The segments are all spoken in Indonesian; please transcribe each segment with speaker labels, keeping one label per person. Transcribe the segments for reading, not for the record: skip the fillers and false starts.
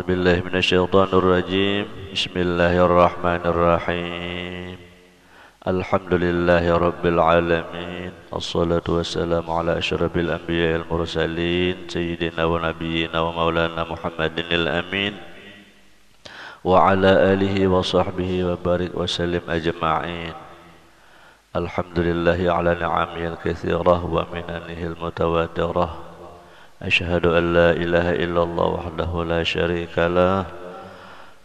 Speaker 1: بالله من الشيطان الرجيم بسم الله الرحمن الرحيم الحمد لله رب العالمين الصلاة والسلام على أشرف الأنبياء المرسلين سيدنا ونبينا ومولانا محمد الأمين وعلى آله وصحبه وبارك وسلم أجمعين. الحمد لله على نعمه الكثيرة ومننه المتواترة. أشهد أن لا إله إلا الله وحده لا شريك له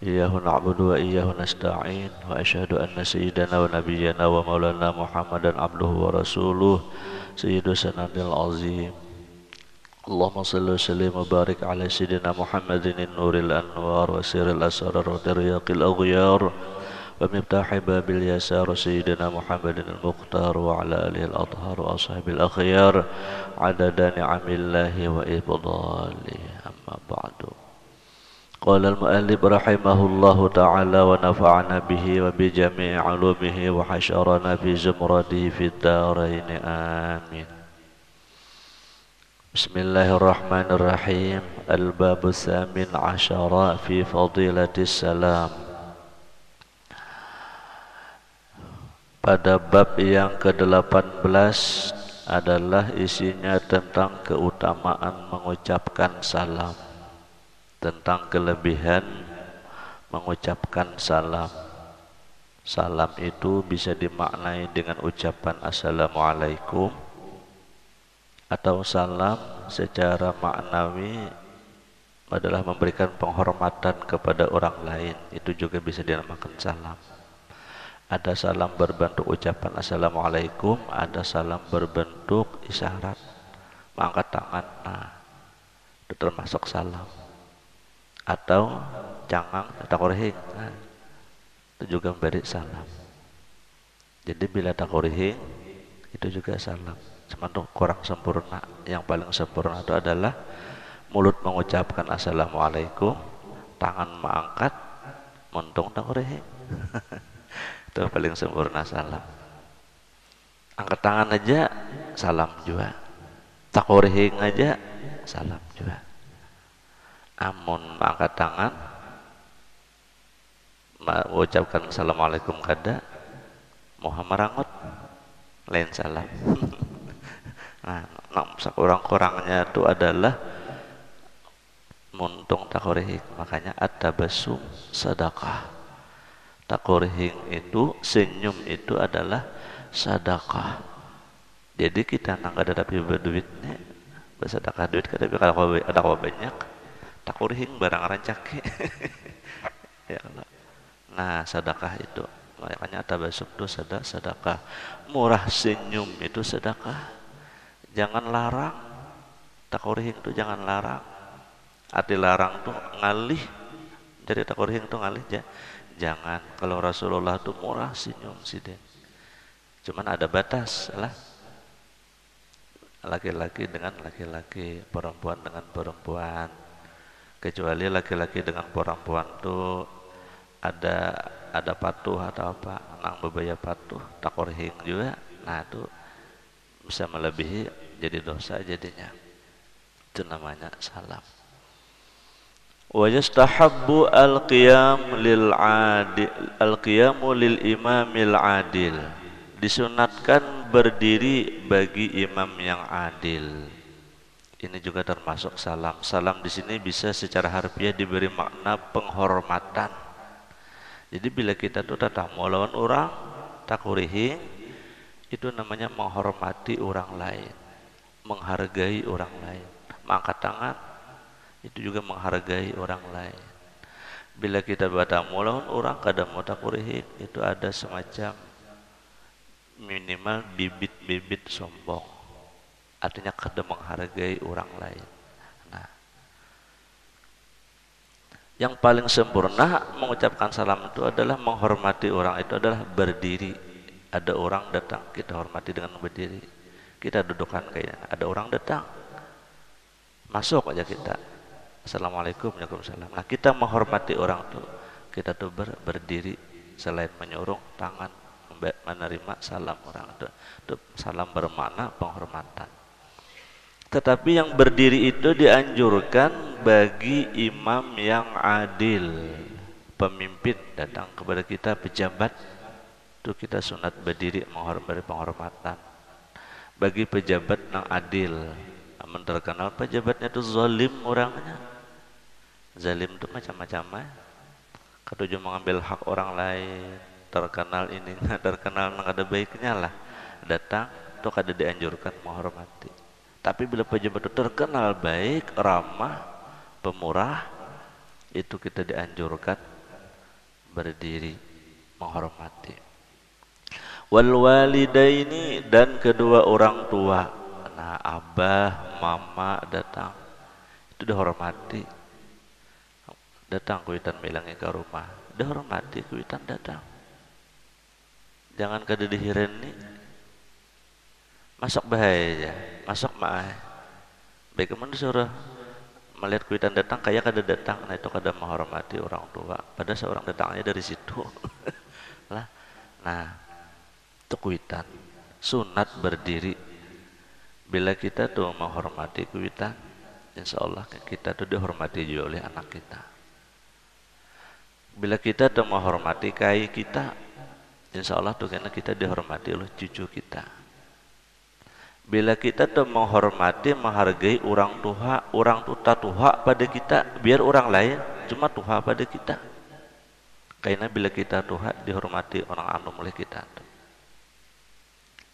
Speaker 1: إياه نعبد وإياه نستعين وأشهد أن سيدنا ونبينا ومولانا محمدا عبده ورسوله سيد سنن العظيم. اللهم صل وسلم وبارك على سيدنا محمد النور الأنوار وسير الأسرار وترياق الأغيار ومفتاح باب اليسار سيدنا محمد المختار وعلى آله الأطهار وأصحاب الأخيار عدد نعم الله وإفضاله. أما بعد، قال المؤلف رحمه الله تعالى ونفعنا به وبجميع علومه وحشرنا في زمرته في الدارين آمين. بسم الله الرحمن الرحيم. الباب الثامن عشر في فضيلة السلام. Pada bab yang ke-18 adalah isinya tentang keutamaan mengucapkan salam, tentang kelebihan mengucapkan salam. Salam itu bisa dimaknai dengan ucapan Assalamualaikum, atau salam secara maknawi adalah memberikan penghormatan kepada orang lain, itu juga bisa dinamakan salam. Ada salam berbentuk ucapan Assalamualaikum, ada salam berbentuk isyarat mengangkat tangan, nah itu termasuk salam. Atau cangang takorihing, nah, itu juga memberi salam. Jadi bila takorihing itu juga salam, cuma itu kurang sempurna. Yang paling sempurna itu adalah mulut mengucapkan Assalamualaikum, tangan mengangkat, muntung takorihing. Itu paling sempurna salam. Angkat tangan aja salam juga, takorihing aja salam juga. Amun angkat tangan mengucapkan Assalamualaikum kada Muhammad rangut lain salam. Nah, kurang-kurangnya itu adalah muntung takorihing. Makanya at-tabassum sedekah. Takorihing itu, senyum itu adalah sedekah. Jadi kita nang kada tapi berduitnya bersedekah duit kada, tapi kalau ada banyak takorihing barang rancak. Ya Allah. Nah, sedekah itu makanya tabassum itu sedekah. Murah senyum itu sedekah. Jangan larang. Takorihing itu jangan larang. Arti larang tuh ngalih. Jadi takorihing itu ngalih aja. Jangan. Kalau Rasulullah itu murah senyum siden. Cuman ada batas lah. Laki-laki dengan laki-laki, perempuan dengan perempuan. Kecuali laki-laki dengan perempuan itu ada patuh atau apa, nang bebaya patuh, takorihing juga. Nah itu bisa melebihi, jadi dosa jadinya. Itu namanya salam. Wa yastahabbu al-qiyam lil imamil adil. Disunatkan berdiri bagi imam yang adil. Ini juga termasuk salam. Salam di sini bisa secara harfiah diberi makna penghormatan. Jadi bila kita tuh datang melawan orang, takurihing, itu namanya menghormati orang lain, menghargai orang lain. Mengangkat tangan itu juga menghargai orang lain. Bila kita bertamu lawan orang kada mau takurihing, itu ada semacam minimal bibit-bibit sombong. Artinya kada menghargai orang lain. Nah, yang paling sempurna mengucapkan salam itu adalah menghormati orang itu adalah berdiri. Ada orang datang, kita hormati dengan berdiri. Kita dudukkan kayaknya. Ada orang datang, masuk aja kita. Assalamualaikum, waalaikumsalam. Nah, kita menghormati orang tuh, kita tuh berdiri selain menyurung tangan menerima salam orang itu salam bermakna penghormatan. Tetapi yang berdiri itu dianjurkan bagi imam yang adil. Pemimpin datang kepada kita, pejabat, itu kita sunat berdiri memberi penghormatan. Bagi pejabat yang adil, namun terkenal pejabatnya itu zalim orangnya. Zalim itu macam-macam, ketujuh mengambil hak orang lain, terkenal ininya, terkenal nggak ada baiknya lah. Datang itu kada dianjurkan menghormati. Tapi bila pejabat itu terkenal baik, ramah, pemurah, itu kita dianjurkan berdiri menghormati. Wal walidaini, dan kedua orang tua. Nah, abah, mama datang, itu dihormati. Datang kuitan bilangnya ke rumah, dihormati kuitan datang. Jangan kada dihireni. Masuk bahaya, masuk mah. Baik kemudian disuruh melihat kuitan datang, kayak kada datang. Nah itu kada menghormati orang tua. Padahal seorang datangnya dari situ. Lah, nah itu kuitan. Sunat berdiri. Bila kita tuh menghormati kuitan, insya Allah kita tuh dihormati juga oleh anak kita. Bila kita tuh menghormati kai kita, insya Allah tuh karena kita dihormati oleh cucu kita. Bila kita tuh menghormati, menghargai orang tua pada kita, biar orang lain cuma tua pada kita. Karena bila kita tua, dihormati orang anu oleh kita.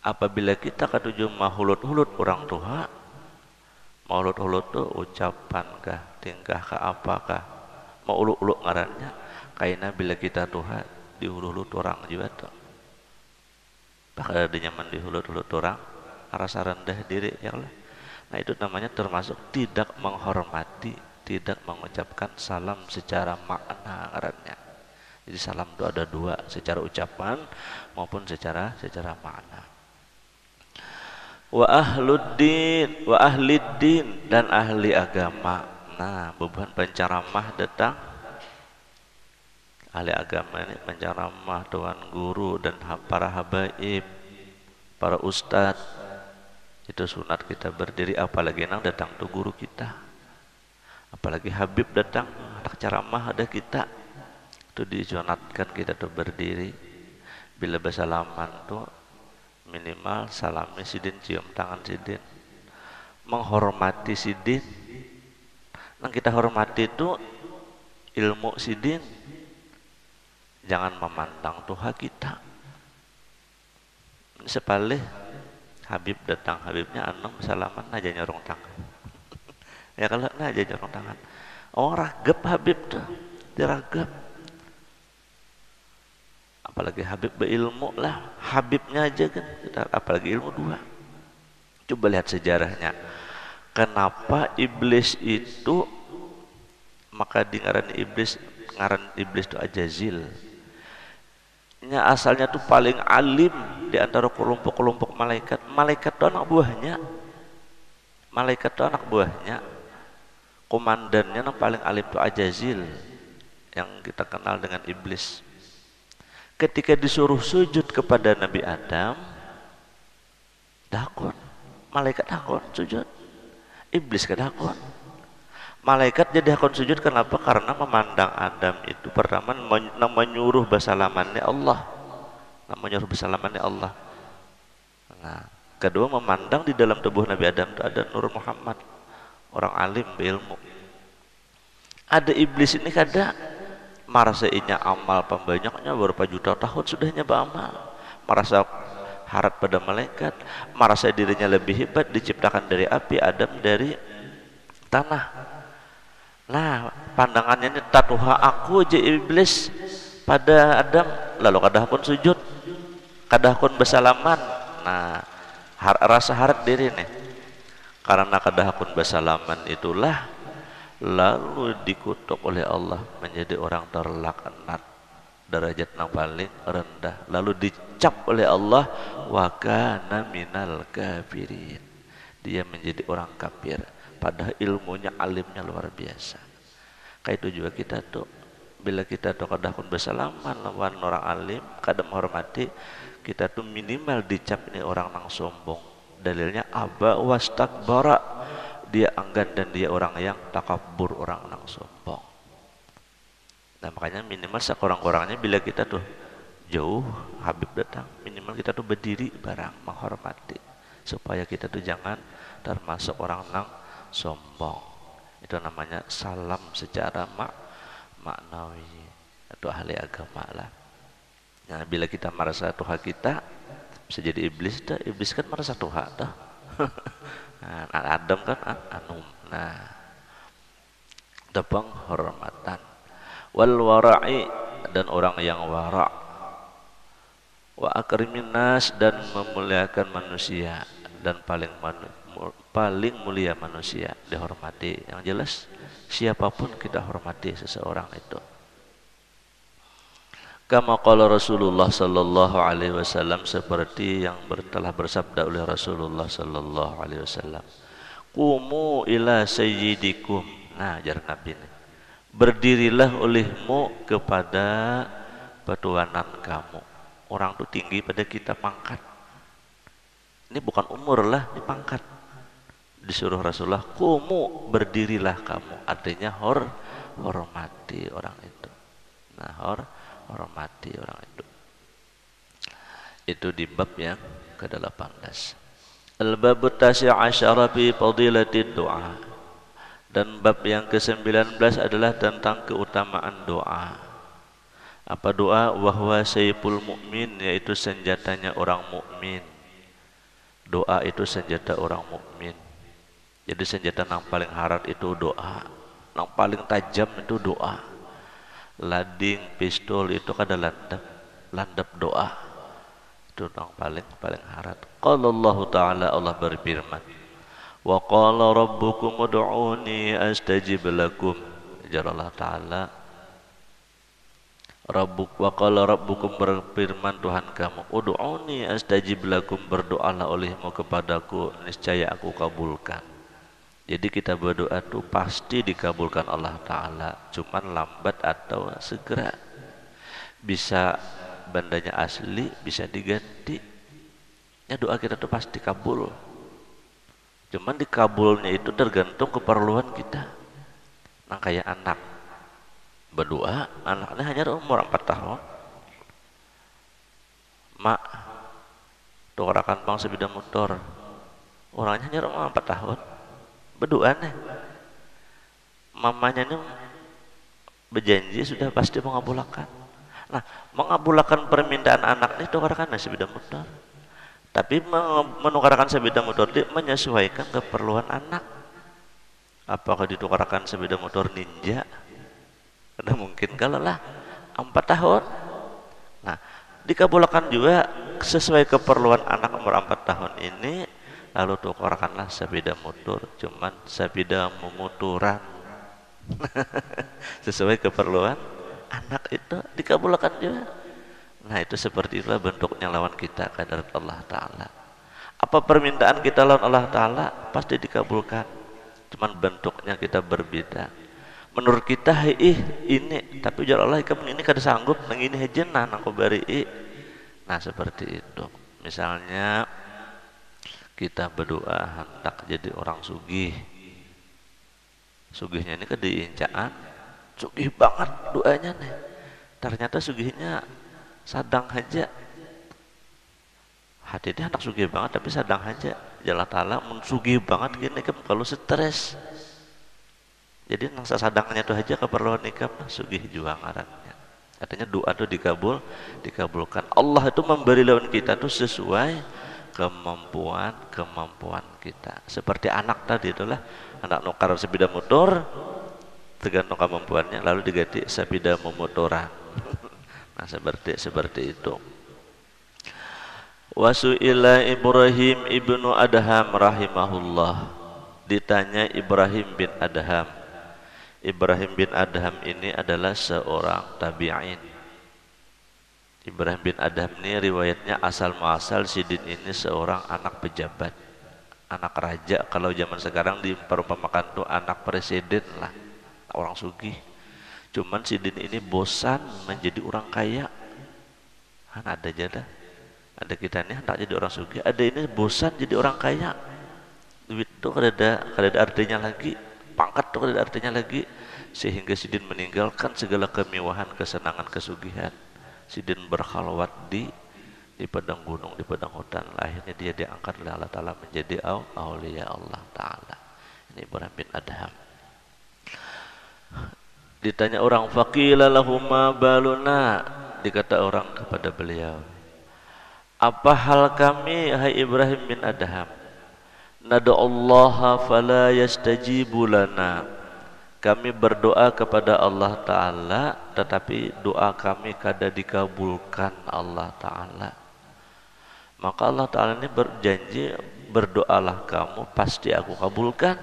Speaker 1: Apabila kita ketujuh mahulut-hulut orang tua, mahulut-hulut tuh ucapan kah, tingkah kah, apakah, mau uluk-uluk ngarannya. Karena bila kita tua, dihulut-hulut orang juga tuh. Bakal ada nyaman dihulut-hulut orang, rasa rendah diri, ya Allah. Nah itu namanya termasuk tidak menghormati, tidak mengucapkan salam secara makna ngarannya. Jadi salam itu ada dua, secara ucapan maupun secara makna. Wa ahluddin, wa ahliddin, dan ahli agama. Nah beban penceramah datang, ahli agama ini penceramah, tuan guru dan para habaib, para ustadz. Itu sunat kita berdiri, apalagi nang datang tuh guru kita, apalagi habib datang, anak ceramah ada kita, itu disunatkan kita tuh berdiri. Bila bersalaman tuh minimal salami sidin, cium tangan sidin, menghormati sidin. Nang kita hormati itu ilmu sidin, jangan memandang tuha kita. Sepalih Habib datang, Habibnya anu salaman aja nyorong tangan. Ya kalau aja nyorong tangan. Oh ragep Habib tuh, diragep. Apalagi Habib berilmu lah, Habibnya aja kan, apalagi ilmu dua. Coba lihat sejarahnya. Kenapa iblis itu, maka di ngaran iblis itu Ajazil. Asalnya tuh paling alim di antara kelompok-kelompok malaikat. Malaikat itu anak buahnya. Malaikat itu anak buahnya. Komandannya yang paling alim itu Ajazil, yang kita kenal dengan iblis. Ketika disuruh sujud kepada Nabi Adam, dakon. Malaikat dakon sujud. Iblis kedakon. Malaikat jadi hakon sujud, kenapa? Karena memandang Adam itu pertama menyuruh bersalamannya Allah, menyuruh bersalamannya Allah. Nah, kedua memandang di dalam tubuh Nabi Adam itu ada Nur Muhammad, orang alim berilmu. Ada iblis ini kada merasa inya amal pembanyaknya berapa juta tahun sudahnya beramal, merasa harap pada malaikat, merasa dirinya lebih hebat, diciptakan dari api, Adam dari tanah. Nah pandangannya ini tatuha aku aja iblis pada Adam, lalu kadahkun sujud, kadahkun bersalaman. Nah rasa harap diri nih, karena kadahkun bersalaman itulah lalu dikutuk oleh Allah menjadi orang terlaknat, derajat yang paling rendah, lalu dicap oleh Allah wa kana minal kafirin, dia menjadi orang kafir. Padahal ilmunya, alimnya luar biasa. Kayak itu juga kita tuh, bila kita tuh kadang bersalaman lawan orang alim, kadang menghormati, kita tuh minimal dicap ini orang yang sombong, Dalilnya aba wastakbara, dia enggan dan dia orang yang takabur, orang yang sombong. Nah makanya minimal sekurang-kurangnya bila kita tuh jauh Habib datang, minimal kita tuh berdiri barang menghormati, supaya kita tuh jangan termasuk orang yang sombong. Itu namanya salam secara maknawi, atau ahli agama lah. Nah bila kita merasa Tuhan kita, bisa jadi iblis dah. Iblis kan merasa Tuhan dah. Nah, Adam kan anum. Nah, itu penghormatan. Wal wara'i, dan orang yang wara'. Wa akrimin nas, dan memuliakan manusia, dan paling mulia manusia dihormati. Yang jelas siapapun kita hormati seseorang itu. Kama qala Rasulullah sallallahu alaihi wasallam, seperti yang telah bersabda oleh Rasulullah sallallahu alaihi wasallam. Qumu ila sayyidikum. Nah, ajaran Nabi ini. Berdirilah olehmu kepada petuanan kamu. Orang itu tinggi pada kita pangkat. Ini bukan umur lah, ini pangkat. Disuruh Rasulullah, qumu, berdirilah kamu. Artinya hormati orang itu. Nah, hormati orang itu. Itu di bab yang ke-18. Al-babu tasi' asyara fi fadilatid du'a. Dan bab yang ke-19 adalah tentang keutamaan doa. Apa doa? Wa huwa sayful mu'min, yaitu senjatanya orang mukmin. Doa itu senjata orang mukmin. Jadi senjata yang paling harat itu doa. Yang paling tajam itu doa. Lading pistol itu kan ada landap doa. Itu yang paling harat. Qala Allah Ta'ala, Allah berfirman, wa qala rabbukum ud'uni astajib lakum. Jar Allah Ta'ala, wa qala rabbukum, berfirman Tuhan kamu, ud'uni astajib lakum, berdoalah olehmu kepadaku, niscaya aku kabulkan. Jadi kita berdoa itu pasti dikabulkan Allah Ta'ala, cuman lambat atau segera. Bisa bandanya asli, bisa diganti. Ya doa kita itu pasti kabul. Cuman dikabulnya itu tergantung keperluan kita. Nah kayak anak berdoa, anaknya hanya umur 4 tahun. Mak, tukarakan bang sepeda motor. Orangnya hanya umur 4 tahun. Berdoa nih, mamanya ini berjanji sudah pasti mengabulkan. Nah, mengabulkan permintaan anak ini tukarkan sepeda motor. Tapi menukarkan sepeda motor itu menyesuaikan keperluan anak. Apakah ditukarkan sepeda motor ninja? Karena mungkin kalau lah 4 tahun. Nah, dikabulkan juga sesuai keperluan anak umur 4 tahun ini. Lalu tukarkanlah sepeda motor, cuman sepeda memotoran. Sesuai keperluan anak itu dikabulkan juga. Nah itu seperti itulah bentuknya lawan kita kadar Allah Ta'ala. Apa permintaan kita lawan Allah Ta'ala pasti dikabulkan, cuman bentuknya kita berbeda. Menurut kita ini, tapi ujar Allah kamu ini kada sanggup nang ini hejenan aku bari. Nah seperti itu. Misalnya kita berdoa hendak jadi orang sugih. Sugihnya ini kan diincaan, sugih banget doanya nih. Ternyata sugihnya sadang aja. Hati dia anak sugih banget tapi sadang aja. Jalla ta'ala mensugih banget gini kan kalau stres. Jadi nang sadangnya tuh aja keperluan nikah sugih juga ngarannya. Artinya doa itu dikabulkan. Allah itu memberi lawan kita tuh sesuai kemampuan kita. Seperti anak tadi itulah, anak nukar sepeda motor tergantung kemampuannya lalu diganti sepeda memotoran. Nah seperti itu. Wasu'ila Ibrahim ibnu Adham rahimahullah, ditanya Ibrahim bin Adham. Ibrahim bin Adham ini adalah seorang tabi'in. Ibrahim bin Adham ini riwayatnya asal muasal Sidin ini seorang anak pejabat, anak raja. Kalau zaman sekarang diperumpamakan tuh anak presiden lah, orang sugih. Cuman Sidin ini bosan menjadi orang kaya. Kan ada aja dah. Ada kita ini hendak jadi orang sugih, ada ini bosan jadi orang kaya. Duit itu kada ada artinya lagi, pangkat itu kada ada artinya lagi, sehingga Sidin meninggalkan segala kemewahan, kesenangan, kesugihan. Sidin berkhalwat di padang gunung, di padang hutan. Akhirnya dia diangkat oleh Allah Ta'ala menjadi aulia Allah Ta'ala. Ini Ibrahim bin Adham. Ditanya orang, faqila lahuma baluna, dikata orang kepada beliau, apa hal kami hai Ibrahim bin Adham? Nad'ullaha fala yastajibu lana, kami berdoa kepada Allah Ta'ala tetapi doa kami kada dikabulkan Allah Ta'ala. Maka Allah Ta'ala ini berjanji, berdoalah kamu pasti aku kabulkan.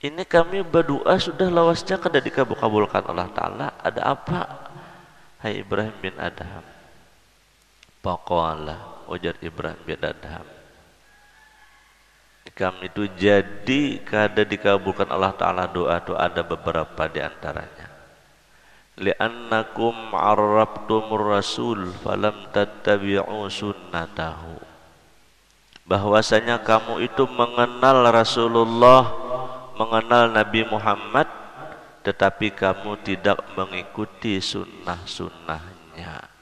Speaker 1: Ini kami berdoa sudah lawasnya kada dikabulkan Allah Ta'ala, ada apa hai Ibrahim bin Adham? Faqala, ujar Ibrahim bin Adham, kami itu jadi kada dikabulkan Allah Ta'ala doa itu ada beberapa di antaranya. Li'annakum arrabtumur rasul falam tattabi'u sunnatahu, bahwasanya kamu itu mengenal Rasulullah, mengenal Nabi Muhammad, tetapi kamu tidak mengikuti sunnah-sunnahnya.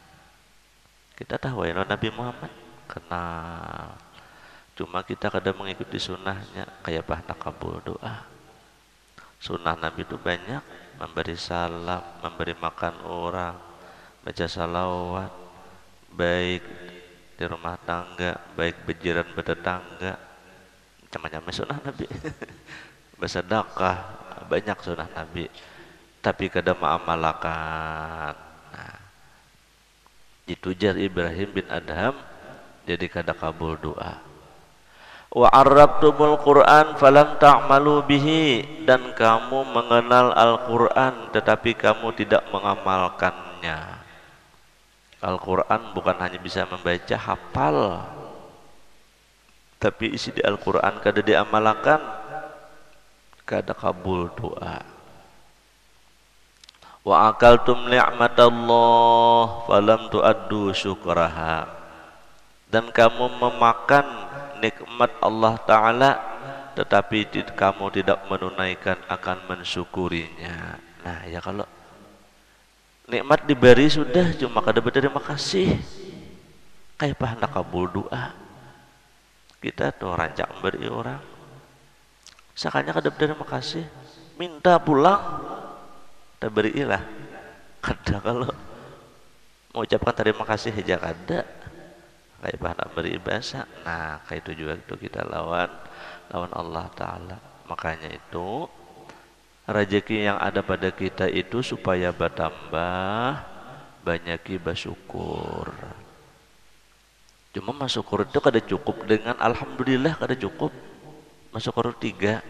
Speaker 1: Kita tahu ya Nabi Muhammad, kenal, cuma kita kadang mengikuti sunnahnya. Kayak bahna kabul doa. Sunnah Nabi itu banyak, memberi salam, memberi makan orang, baca salawat, baik di rumah tangga, baik berjiran bertetangga, macam-macam sunnah Nabi. Bersedekah, banyak sunnah Nabi, tapi kadang mengamalkan. Nah, itu jar Ibrahim bin Adham, jadi kada kabul doa. Wa arrabtumul Qur'an falam ta'malu bihi, dan kamu mengenal Al-Qur'an tetapi kamu tidak mengamalkannya. Al-Qur'an bukan hanya bisa membaca hafal, tapi isi di Al-Qur'an kada diamalkan, kada kabul doa. Wa akaltum ni'matallah falam tuaddu syukraha, dan kamu memakan nikmat Allah Ta'ala tetapi kamu tidak menunaikan akan mensyukurinya. Nah ya, kalau nikmat diberi sudah cuma kada berterima kasih, kayak apa hendak kabul doa? Kita tuh rancak memberi orang, sakanya kada berterima kasih, minta pulang kita berilah. Kada kalau mengucapkan terima kasih aja kada, kayak apa beri bahasa. Nah kayak itu juga itu kita lawan Allah Ta'ala. Makanya itu rezeki yang ada pada kita itu supaya bertambah, banyaki bersyukur. Cuma bersyukur itu kada cukup dengan alhamdulillah, kada cukup. Bersyukur 3,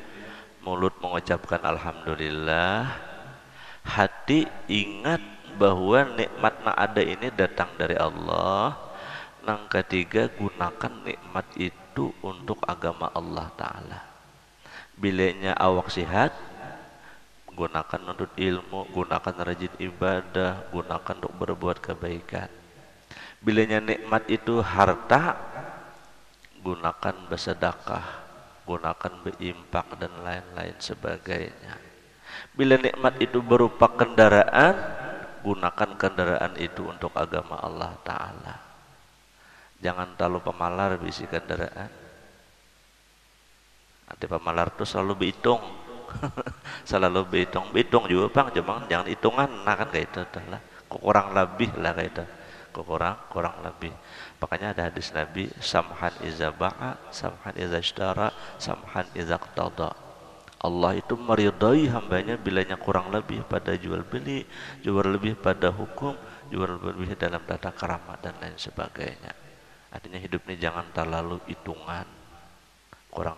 Speaker 1: mulut mengucapkan alhamdulillah, hati ingat bahwa nikmat yang ada ini datang dari Allah. Yang ketiga, gunakan nikmat itu untuk agama Allah Ta'ala. Bilanya awak sehat, gunakan untuk ilmu, gunakan rajin ibadah, gunakan untuk berbuat kebaikan. Bilanya nikmat itu harta, gunakan bersedekah, gunakan berimpak dan lain-lain sebagainya. Bila nikmat itu berupa kendaraan, gunakan kendaraan itu untuk agama Allah Ta'ala. Jangan terlalu pemalar bisi kendaraan. Nanti pemalar itu selalu berhitung. Selalu berhitung juga bang, jangan hitungan, nah kan kayak itu lah. Kurang lebih lah kayak itu, kurang lebih. Makanya ada hadis Nabi, samhan iza ba'a, samhan iza ishtara, samhan iza qtada. Allah itu meridai hambanya bilanya kurang lebih pada jual beli, jual lebih pada hukum, jual lebih dalam tata krama dan lain sebagainya. Artinya hidup ini jangan terlalu hitungan, kurang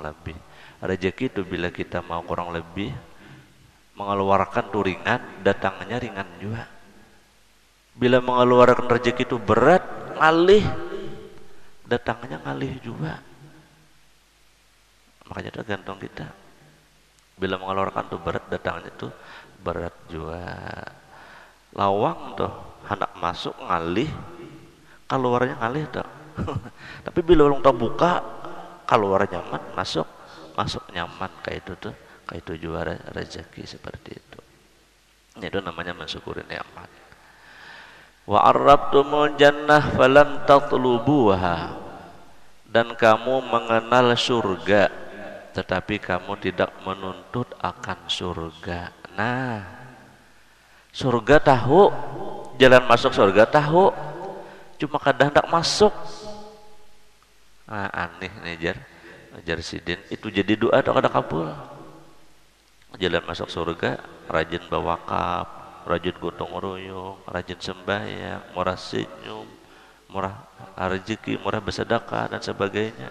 Speaker 1: lebih. Rezeki itu bila kita mau kurang lebih mengeluarkan itu ringan, datangnya ringan juga. Bila mengeluarkan rezeki itu berat, ngalih, datangnya ngalih juga. Makanya tergantung kita. Bila mengeluarkan itu berat, datangnya itu berat juga. Lawang tuh hendak masuk ngalih, keluarnya ngalih dah. Tapi bila orang terbuka keluar nyaman, masuk nyaman, kayak itu tuh, kayak itu juara rezeki seperti itu. Itu namanya mensyukuri nikmat. Wa arrabtumul jannah falam tatlubuha, dan kamu mengenal surga tetapi kamu tidak menuntut akan surga. Nah, surga tahu, jalan masuk surga tahu, cuma kadang hendak masuk. Nah, aneh nih jar sidin itu jadi doa atau kada kabul. Jalan masuk surga, rajin bawakaf, rajin gotong royong, rajin sembahyang, murah senyum, murah rezeki, murah bersedekah dan sebagainya.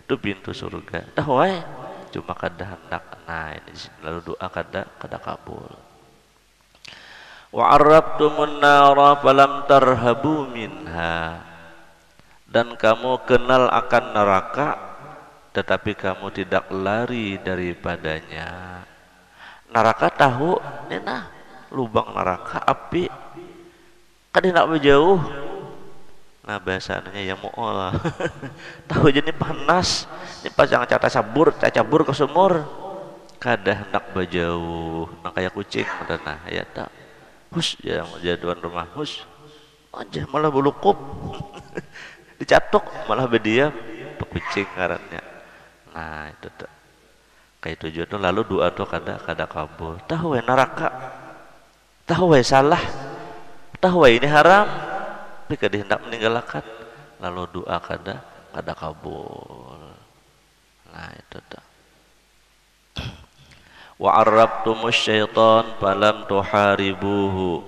Speaker 1: Itu pintu surga. Dah wae, cuma kada hendak. Nah, ini lalu doa kada kabul. Wa arrabtumun nara falam tarhabu minha, dan kamu kenal akan neraka tetapi kamu tidak lari daripadanya. Neraka tahu, nah lubang neraka api kan tidak berjauh. Nah bahasanya ya mu'ol tahu jadi panas, ini pasang cata cabur ke sumur kada hendak berjauh. Nah kayak kucing nah ya tak hus ya jaduan rumah hus aja malah bulukup dicatok malah berdiam kucing ngarannya. Nah itu tuh kayak tujuan tuh. Lalu doa tuh kada kabul. Tahu neraka, tahu salah, tahu ini haram, tapi kada hendak meninggalkan. Lalu doa kada kabul. Nah itu tuh. Wa arrabtumus syaitan falam tuharibuhu,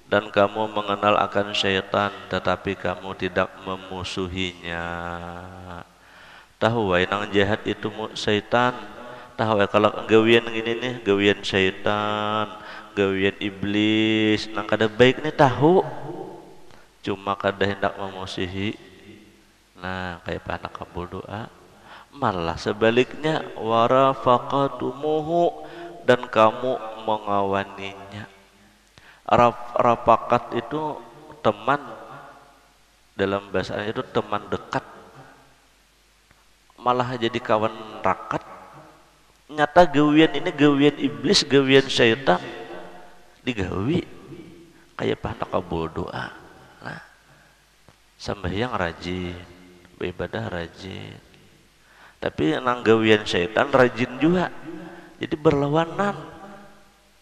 Speaker 1: dan kamu mengenal akan syaitan tetapi kamu tidak memusuhinya. Tahu wae nang jahat itu syaitan, tahu wae kalau gawian gini nih, gawian syaitan, gawian iblis, nang kada baik nih tahu, cuma kada hendak memusuhi. Nah kayak anak kabul doa. Malah sebaliknya, warafaqatumuhu, dan kamu mengawaninya. Rafakat itu teman, dalam bahasa itu teman dekat. Malah jadi kawan rakat. Nyata gawian ini gawian iblis, gawian syaitan digawi kayak panak kabul doa. Nah, sembahyang rajin, beribadah rajin, tapi nang gawian syaitan rajin juga, jadi berlawanan.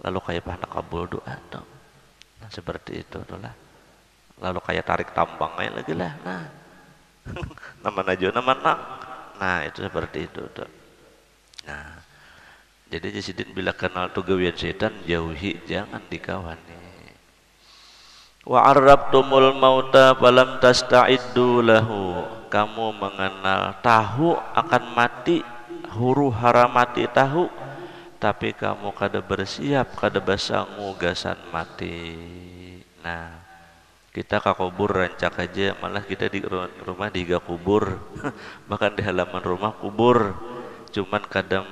Speaker 1: Lalu kayak panak kabul doa tuh. Nah seperti itu tuh lah. Lalu kayak tarik tambangnya lagi lah. Nah nama najo nama nang. Nah itu seperti itu tuh. Nah jadi Jasidin bila kenal tuh gawian syaitan jauhi, jangan dikawani. Wa arrabtumul mauta falam tasta'iddu lahu, kamu mengenal tahu akan mati, huru hara mati tahu, tapi kamu kada bersiap, kada basangu gasan mati. Nah kita ke kubur rancak aja, malah kita di rumah diga kubur bahkan di halaman rumah kubur, cuman kadang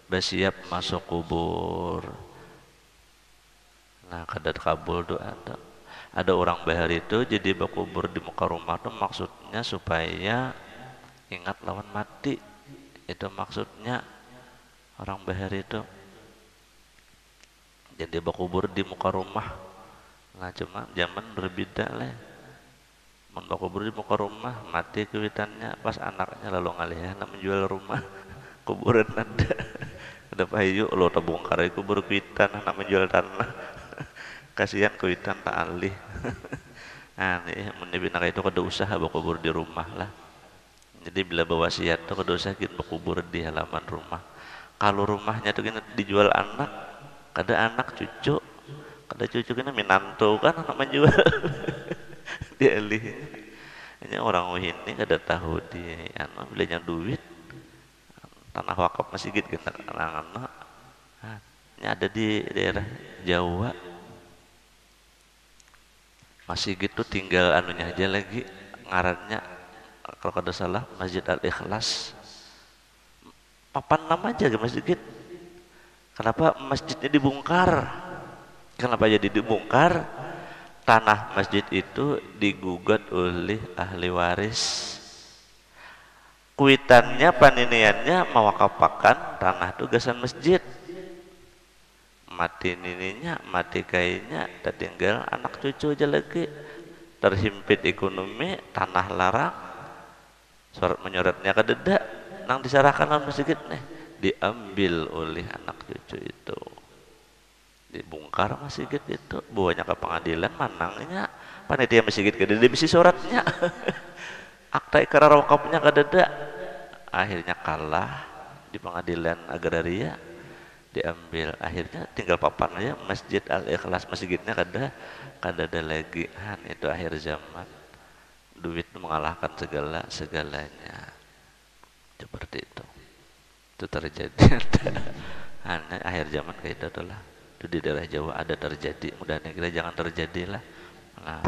Speaker 1: bersiap masuk kubur. Nah kada kabul doa tuh. Ada orang bahar itu jadi berkubur di muka rumah tuh maksudnya supaya ingat lawan mati. Itu maksudnya orang bahar itu jadi berkubur di muka rumah. Nah cuma zaman berbeda lah, berkubur di muka rumah mati kewitannya pas anaknya lalu ngalihan menjual rumah kuburan ada payu lo terbongkar kubur kuitan anak menjual tanah kasihan kuitan tak alih. Nah ini menibina itu kada usaha berkubur di rumah lah. Jadi bila berwasiat tuh kada usah gitu berkubur di halaman rumah. Kalau rumahnya tuh gini dijual anak, kada anak cucu, kada cucu kena minantu kan anak menjual dia alih. Ini orang ini kada tahu dia anak bilanya duit tanah wakaf masjid gitu anak-anak. Nah, ini ada di daerah Jawa. Masjid gitu tinggal anunya aja lagi, ngarannya kalau kada salah Masjid Al-Ikhlas. Papan nama aja ke masjid. Kenapa masjidnya dibongkar? Kenapa jadi dibongkar? tanah masjid itu digugat oleh ahli waris. Kuitannya paniniannya mewakapakan tanah itu gasan masjid. Mati nininya, mati kayaknya, tertinggal anak cucu aja lagi. Terhimpit ekonomi, tanah larang. Surat menyoratnya ke dedak, nang diserahkan dalam masjid nih, diambil oleh anak cucu itu. Dibongkar masjid itu, bawanya ke pengadilan, manangnya panitia masjid ke dedak bisi suratnya. Akta ikrar wakafnya ke dedak. Akhirnya kalah di pengadilan agraria, diambil. Akhirnya tinggal papan aja Masjid Al-Ikhlas, masjidnya kada ada lagi. Itu akhir zaman, duit mengalahkan segalanya seperti itu terjadi. Akhir zaman kayak itu adalah itu di daerah Jawa ada terjadi, mudah-mudahan kita jangan terjadilah. Nah,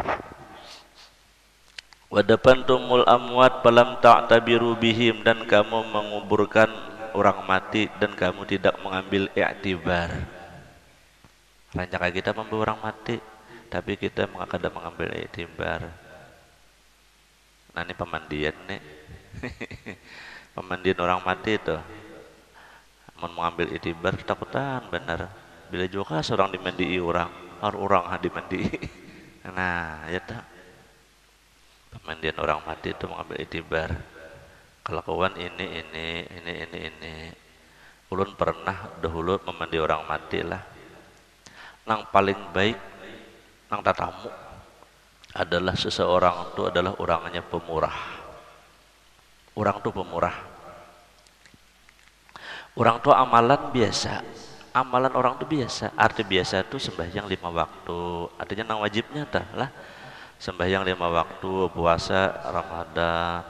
Speaker 1: wadapantumul amwat falam ta'tabiru bihim, dan kamu menguburkan orang mati dan kamu tidak mengambil i'tibar. Rancang kita membawa orang mati tapi kita kadang mengambil i'tibar. Nah ini pemandian nih. Pemandian orang mati itu mau mengambil i'tibar ketakutan benar. Bila juga seorang dimandii orang dimandii. Nah ya tak, pemandian orang mati itu mengambil i'tibar. Kelakuan ini. Ulun pernah dahulu memandi orang mati lah. Nang paling baik nang tatamu adalah seseorang itu adalah orangnya pemurah. Orang tuh pemurah. Orang tuh amalan biasa. Amalan orang tuh biasa. Arti biasa itu sembahyang 5 waktu. Artinya nang wajibnya dah lah. Sembahyang 5 waktu, puasa Ramadan.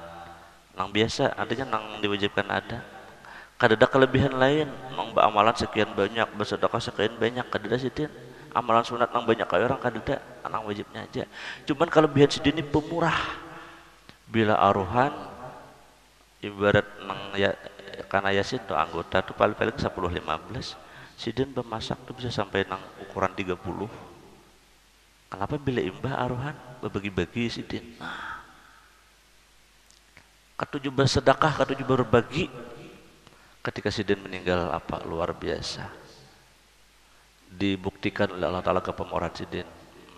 Speaker 1: Nang biasa, artinya nang diwajibkan ada. Kadada kelebihan lain, nang amalan sekian banyak, bersedekah sekian banyak, kadada sidin. Amalan sunat nang banyak kayak orang kadada, nang wajibnya aja. Cuman kelebihan sidin ini pemurah. Bila aruhan, ibarat nang ya karena yasin tuh anggota tuh paling-paling 10-15. Sidin bermasak tuh bisa sampai nang ukuran 30. Kenapa bila imbah aruhan berbagi-bagi sidin? Nah, ketujuh bersedekah, ketujuh berbagi. Ketika sidin meninggal apa luar biasa. Dibuktikan oleh Allah Ta'ala kepemurahan sidin,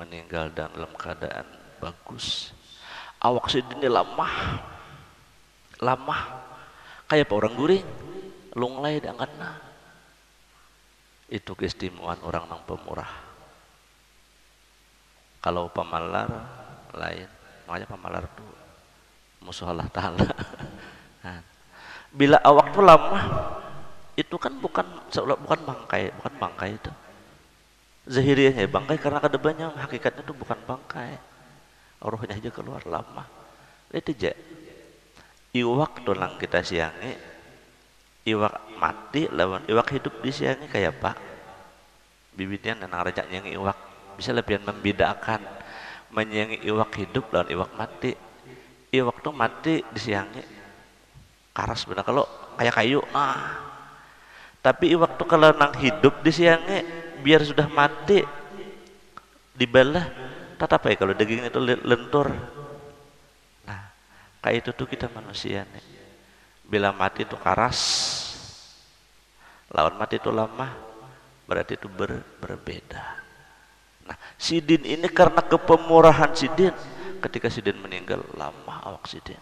Speaker 1: meninggal dan dalam keadaan bagus. Awak sidin ini lamah kayak orang guring, lunglai diangkatna. Itu keistimewaan orang nang pemurah. Kalau pemalar lain, makanya pemalar itu musuh Allah Ta'ala. Bila awak tuh lama, itu kan bukan bangkai itu. Zahiriahnya bangkai karena kedepannya hakikatnya itu bukan bangkai. Rohnya aja keluar lama. Itu aja. Iwak tuh lang kita siangi, iwak mati lawan iwak hidup di siangi kayak pak. Bibitnya dan rajak yang iwak bisa lebih membedakan menyangi iwak hidup lawan iwak mati. Iwak tuh mati di siangi karas benar kalau kayak kayu. Tapi waktu kalau nang hidup di siangnya biar sudah mati dibelah tetap ya kalau daging itu lentur. Nah kayak itu tuh kita manusia nih, bila mati itu karas lawan mati itu lama berarti itu berbeda. Nah sidin ini karena kepemurahan sidin, ketika sidin meninggal lama awak sidin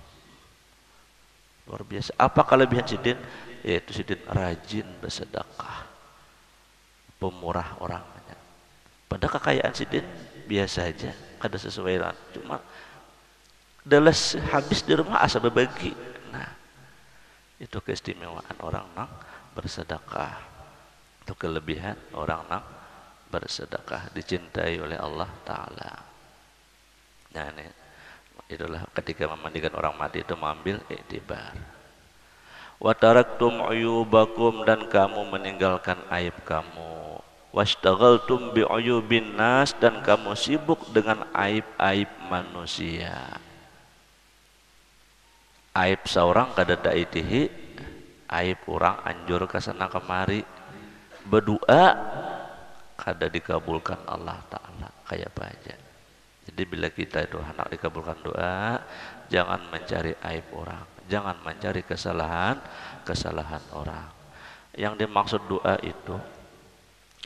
Speaker 1: luar biasa. Apa kelebihan sidin? Yaitu sidin rajin bersedekah, pemurah orangnya. Pada kekayaan sidin biasa aja, kada sesuai lah. Cuma deles habis di rumah asa berbagi. Nah, itu keistimewaan orang nang bersedekah. Itu kelebihan orang nang bersedekah, dicintai oleh Allah Ta'ala. Nah ini itulah ketika memandikan orang mati itu mengambil iktibar. Wa taraktum uyubakum, dan kamu meninggalkan aib kamu. Washtaghaltum bi uyubin nas, dan kamu sibuk dengan aib-aib manusia. Aib seorang kada daitihi, aib orang anjur kesana kemari. Berdoa kada dikabulkan Allah Ta'ala kayak apa aja. Jadi bila kita itu hendak dikabulkan doa, jangan mencari aib orang, jangan mencari kesalahan orang. Yang dimaksud doa itu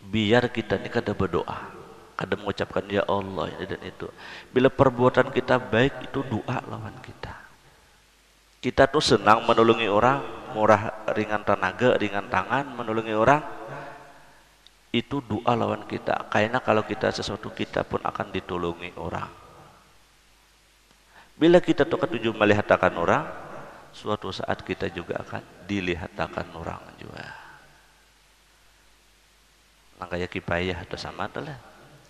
Speaker 1: biar kita ini kada berdoa, kada mengucapkan ya Allah ini dan itu. Bila perbuatan kita baik, itu doa lawan kita. Kita tuh senang menolongi orang, murah ringan tenaga, ringan tangan menolongi orang. Itu doa lawan kita. Karena kalau kita sesuatu, kita pun akan ditolongi orang. Bila kita tuh ketujuh melihatkan orang, suatu saat kita juga akan dilihatkan orang juga. Langkahnya kipayah atau sama adalah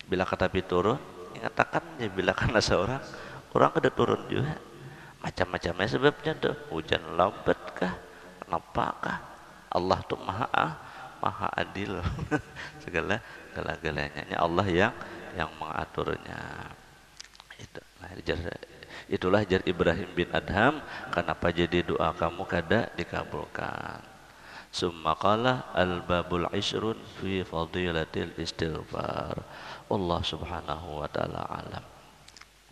Speaker 1: bila kata turun, ingatakan ya bila karena seorang orang kada turun juga. Macam-macamnya sebabnya tuh, hujan lambat kah, kenapa kah? Allah tuh maha adil. segala-galanya Allah yang mengaturnya. Itulah jar Ibrahim bin Adham, kenapa jadi doa kamu kada dikabulkan. Summa qala al-babul ishrun fi fadilatil istighfar. Allah subhanahu wa ta'ala alam.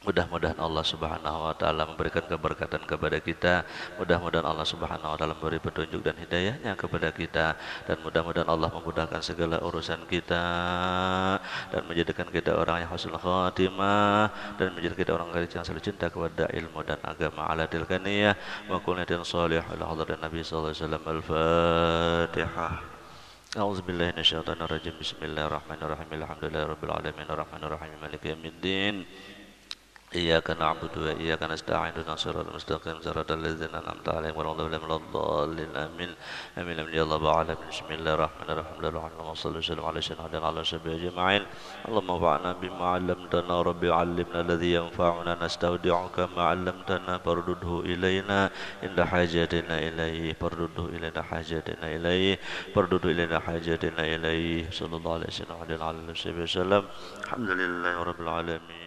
Speaker 1: Mudah-mudahan Allah subhanahu wa ta'ala memberikan keberkatan kepada kita. Mudah-mudahan Allah subhanahu wa ta'ala memberi petunjuk dan hidayahnya kepada kita. Dan mudah-mudahan Allah memudahkan segala urusan kita, dan menjadikan kita orang yang husnul khatimah, dan menjadikan kita orang yang selalu cinta kepada ilmu dan agama ala tilkaniyah. Wa kullatin salih ala hadrat Nabi sallallahu alaihi wasallam. Al-Fatihah. A'udzubillahi minasyaitonir rajim. Bismillahirrahmanirrahim. Alhamdulillahirabbil alamin arrahmanir rahim maliki yaumiddin. Iyyaka na'budu wa iyyaka nasta'in ihdinas siratal mustaqim siratal ladzina an'amta 'alaihim ghairil maghdubi 'alaihim amin amin amin ya rabbal alamin. Bismillahirrahmanirrahim. Allahumma shalli wa sallim ala sayyidina wa ala sahbihi ajma'in. Allahumma fa'na bima 'allamtana rabbi 'allimna alladhi yanfa'una nastaudi'uka ma 'allamtana fardudhu ilayna inda hajatina ilayhi fardudhu ilayna hajatina ilayhi fardudhu ilayna hajatina ilayhi sallallahu alaihi wasallam wa ala alihi wasallam. Alhamdulillahirabbil alamin.